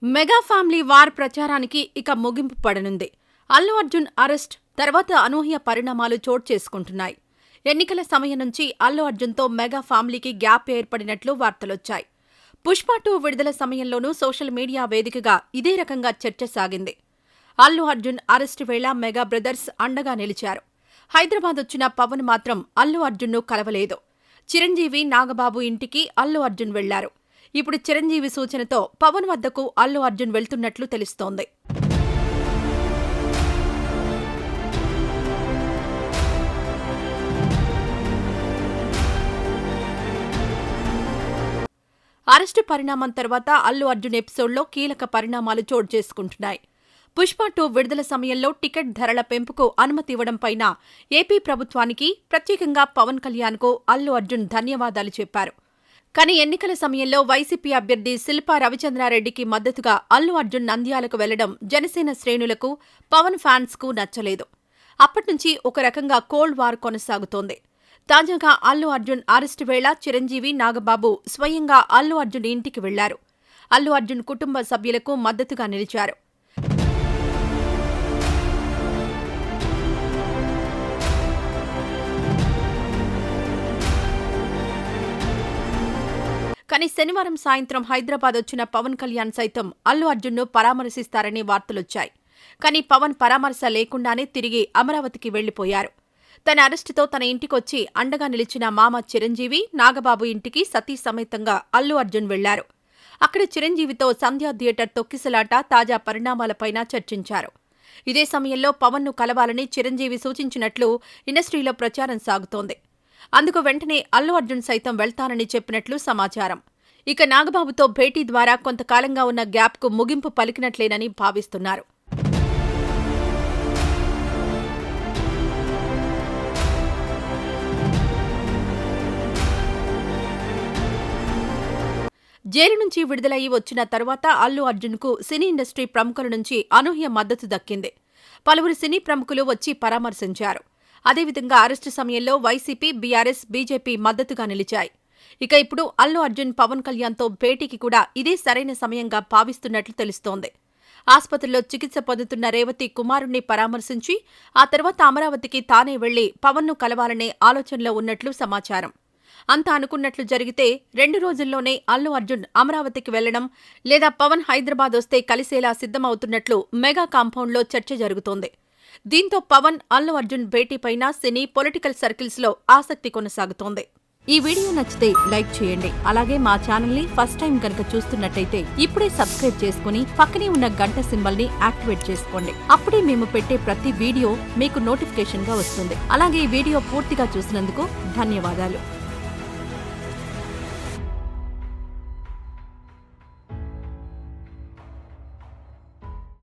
Mega family war ప్రచారానికి ఇక ముగింపు పడనుంది. అల్లు అర్జున్ అరెస్ట్ తర్వాత అనూహ్య పరిణామాలు చోటు చేసుకుంటున్నాయి. ఎన్నికల సమయం నుంచి అల్లు అర్జున్తో మెగా ఫ్యామిలీకి గ్యాప్ ఏర్పడినట్లు వార్తలొచ్చాయి. పుష్ప 2 విడుదల సమయంలోనూ సోషల్ మీడియా వేదికగా ఇదే రకంగా చర్చ సాగింది. అల్లు అర్జున్ అరెస్టు వేళ మెగా బ్రదర్స్ అండగా నిలిచారు. హైదరాబాద్ వచ్చిన పవన్ మాత్రం అల్లు అర్జున్ను కలవలేదు. చిరంజీవి, నాగబాబు ఇంటికి అల్లు అర్జున్ వెళ్లారు. ఇప్పుడు చిరంజీవి సూచనతో పవన్ వద్దకు అల్లు అర్జున్ వెళ్తున్నట్లు తెలుస్తోంది. అరెస్టు పరిణామం తర్వాత అల్లు అర్జున్ ఎపిసోడ్లో కీలక పరిణామాలు చోటు చేసుకుంటున్నాయి. పుష్ప 2 విడుదల సమయంలో టికెట్ ధరల పెంపుకు అనుమతి ఇవ్వడంపైన ఏపీ ప్రభుత్వానికి, ప్రత్యేకంగా పవన్ కళ్యాణ్కు అల్లు అర్జున్ ధన్యవాదాలు చెప్పారు. కానీ ఎన్నికల సమయంలో వైసీపీ అభ్యర్థి శిల్పా రవిచంద్రారెడ్డికి మద్దతుగా అల్లు అర్జున్ నంద్యాలకు వెళ్లడం జనసేన శ్రేణులకు, పవన్ ఫ్యాన్స్కు నచ్చలేదు. అప్పట్నుంచి ఒక రకంగా కోల్డ్ వార్ కొనసాగుతోంది. తాజాగా అల్లు అర్జున్ అరెస్టు వేళ చిరంజీవి, నాగబాబు స్వయంగా అల్లు అర్జున్ ఇంటికి వెళ్లారు. అల్లు అర్జున్ కుటుంబ సభ్యులకు మద్దతుగా నిలిచారు. కానీ శనివారం సాయంత్రం హైదరాబాద్ వచ్చిన పవన్ కళ్యాణ్ సైతం అల్లు అర్జున్ను పరామర్శిస్తారని వార్తలొచ్చాయి. కానీ పవన్ పరామర్శ లేకుండానే తిరిగి అమరావతికి వెళ్లిపోయారు. తన అరెస్టుతో తన ఇంటికొచ్చి అండగా నిలిచిన మామ చిరంజీవి, నాగబాబు ఇంటికి సతీ సమేతంగా అల్లు అర్జున్ వెళ్లారు. అక్కడ చిరంజీవితో సంధ్యా థియేటర్ తొక్కిసలాట, తాజా పరిణామాలపైన చర్చించారు. ఇదే సమయంలో పవన్ను కలవాలని చిరంజీవి సూచించినట్లు ఇండస్ట్రీలో ప్రచారం సాగుతోంది. అందుకు వెంటనే అల్లు అర్జున్ సైతం వెళ్తానని చెప్పినట్లు సమాచారం. ఇక నాగబాబుతో భేటీ ద్వారా కొంతకాలంగా ఉన్న గ్యాప్కు ముగింపు పలికినట్లేనని భావిస్తున్నారు. జైలు నుంచి విడుదలయ్యి వచ్చిన తర్వాత అల్లు అర్జున్కు సినీ ఇండస్ట్రీ ప్రముఖుల నుంచి అనూహ్య మద్దతు దక్కింది. పలువురు సినీ ప్రముఖులు వచ్చి పరామర్శించారు. అదేవిధంగా అరెస్టు సమయంలో వైసీపీ, బీఆర్ఎస్, బీజేపీ మద్దతుగా నిలిచాయి. ఇక ఇప్పుడు అల్లు అర్జున్ పవన్ కళ్యాణ్తో భేటీకి కూడా ఇదే సరైన సమయంగా భావిస్తున్నట్లు తెలుస్తోంది. ఆస్పత్రిలో చికిత్స పొందుతున్న రేవతి కుమారుణ్ణి పరామర్శించి ఆ తర్వాత అమరావతికి తానే వెళ్లి పవన్ను కలవాలనే ఆలోచనలో ఉన్నట్లు సమాచారం. అంతా అనుకున్నట్లు జరిగితే 2 రోజుల్లోనే అల్లు అర్జున్ అమరావతికి వెళ్లడం, లేదా పవన్ హైదరాబాద్ వస్తే కలిసేలా సిద్ధమవుతున్నట్లు మెగా కాంపౌండ్లో చర్చ జరుగుతోంది. దీంతో పవన్, అల్లు అర్జున్ భేటీపైన సినీ, పొలిటికల్ సర్కిల్స్లో ఆసక్తి కొనసాగుతోంది. ఈ వీడియో నచ్చితే లైక్ చేయండి. అలాగే మా ఛానల్ని ఫస్ట్ టైం కనుక చూస్తున్నట్టయితే ఇప్పుడే సబ్స్క్రైబ్ చేసుకుని పక్కనే ఉన్న గంట సింబల్ని యాక్టివేట్ చేసుకోండి. అప్పుడే మేము పెట్టే ప్రతి వీడియో మీకు నోటిఫికేషన్గా వస్తుంది. అలాగే ఈ వీడియో పూర్తిగా చూసినందుకు ధన్యవాదాలు.